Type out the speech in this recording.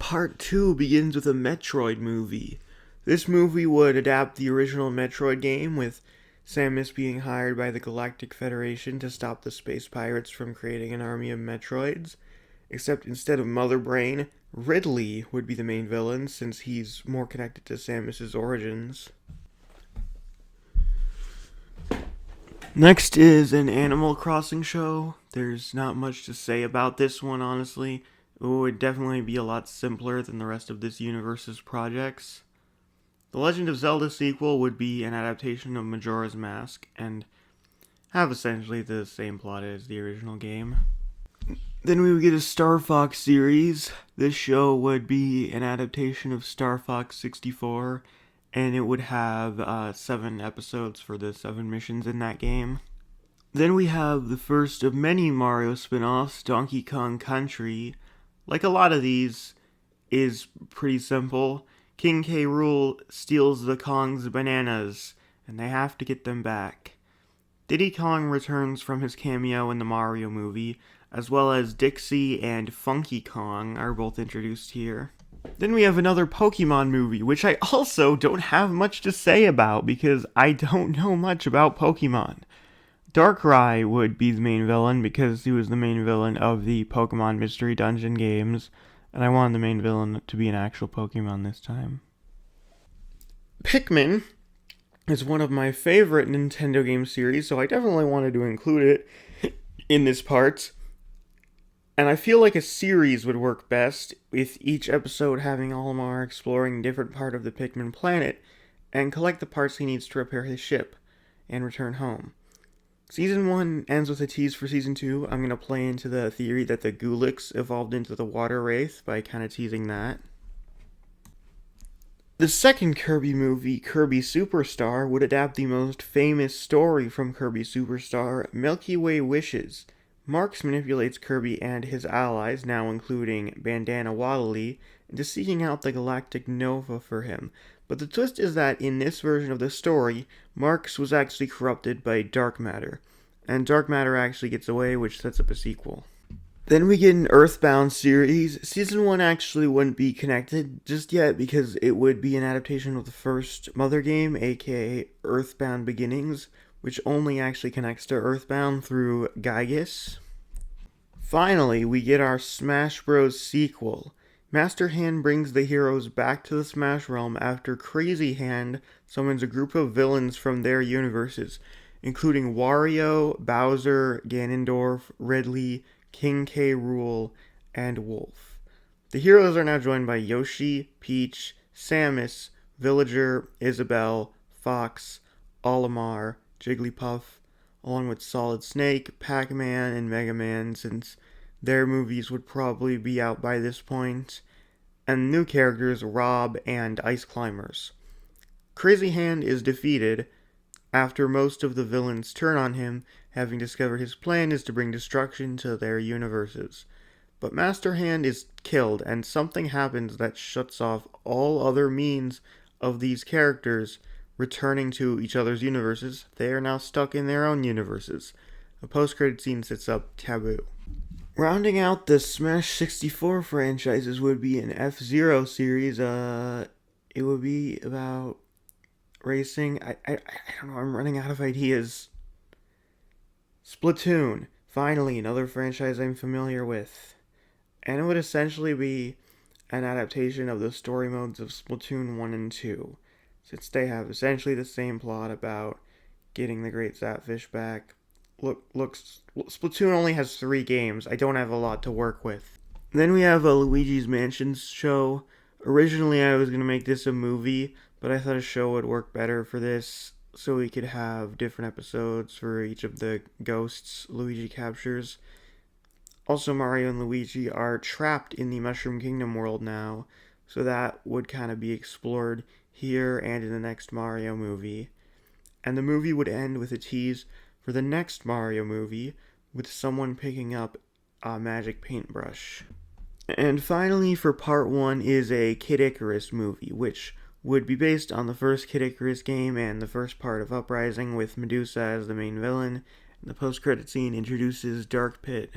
Part 2 begins with a Metroid movie. This movie would adapt the original Metroid game, with Samus being hired by the Galactic Federation to stop the space pirates from creating an army of Metroids. Except instead of Mother Brain, Ridley would be the main villain, since he's more connected to Samus's origins. Next is an Animal Crossing show. There's not much to say about this one, honestly. It would definitely be a lot simpler than the rest of this universe's projects. The Legend of Zelda sequel would be an adaptation of Majora's Mask, and have essentially the same plot as the original game. Then we would get a Star Fox series. This show would be an adaptation of Star Fox 64, and it would have 7 episodes for the 7 missions in that game. Then we have the first of many Mario spin-offs, Donkey Kong Country. Like a lot of these, is pretty simple. King K. Rool steals the Kong's bananas, and they have to get them back. Diddy Kong returns from his cameo in the Mario movie, as well as Dixie and Funky Kong are both introduced here. Then we have another Pokemon movie, which I also don't have much to say about because I don't know much about Pokemon. Darkrai would be the main villain because he was the main villain of the Pokemon Mystery Dungeon games, and I wanted the main villain to be an actual Pokemon this time. Pikmin is one of my favorite Nintendo game series, so I definitely wanted to include it in this part. And I feel like a series would work best, with each episode having Olimar exploring a different part of the Pikmin planet and collect the parts he needs to repair his ship and return home. Season 1 ends with a tease for Season 2. I'm going to play into the theory that the Gulix evolved into the Water Wraith by kind of teasing that. The second Kirby movie, Kirby Superstar, would adapt the most famous story from Kirby Superstar, Milky Way Wishes. Marx manipulates Kirby and his allies, now including Bandana Waddle-Dee, into seeking out the Galactic Nova for him. But the twist is that in this version of the story, Marx was actually corrupted by dark matter, and dark matter actually gets away, which sets up a sequel. Then we get an Earthbound series. Season 1 actually wouldn't be connected just yet because it would be an adaptation of the first Mother game, aka Earthbound Beginnings, which only actually connects to Earthbound through Gygus. Finally, we get our Smash Bros. Sequel. Master Hand brings the heroes back to the Smash realm after Crazy Hand summons a group of villains from their universes, including Wario, Bowser, Ganondorf, Ridley, King K. Rool, and Wolf. The heroes are now joined by Yoshi, Peach, Samus, Villager, Isabelle, Fox, Olimar, Jigglypuff, along with Solid Snake, Pac-Man, and Mega Man, since their movies would probably be out by this point, and new characters Rob and Ice Climbers. Crazy Hand is defeated after most of the villains turn on him, having discovered his plan is to bring destruction to their universes. But Master Hand is killed, and something happens that shuts off all other means of these characters returning to each other's universes. They are now stuck in their own universes. A post-credit scene sets up Taboo. Rounding out the Smash 64 franchises would be an F-Zero series. It would be about racing. I don't know, I'm running out of ideas. Splatoon. Finally, another franchise I'm familiar with. And it would essentially be an adaptation of the story modes of Splatoon 1 and 2, since they have essentially the same plot about getting the Great Zapfish back. Splatoon only has 3 games. I don't have a lot to work with. Then we have a Luigi's Mansion show. Originally, I was going to make this a movie, but I thought a show would work better for this, so we could have different episodes for each of the ghosts Luigi captures. Also, Mario and Luigi are trapped in the Mushroom Kingdom world now, so that would kind of be explored here and in the next Mario movie. And the movie would end with a tease for the next Mario movie, with someone picking up a magic paintbrush. And finally, for part 1 is a Kid Icarus movie, which would be based on the first Kid Icarus game and the first part of Uprising, with Medusa as the main villain. And the post-credit scene introduces Dark Pit.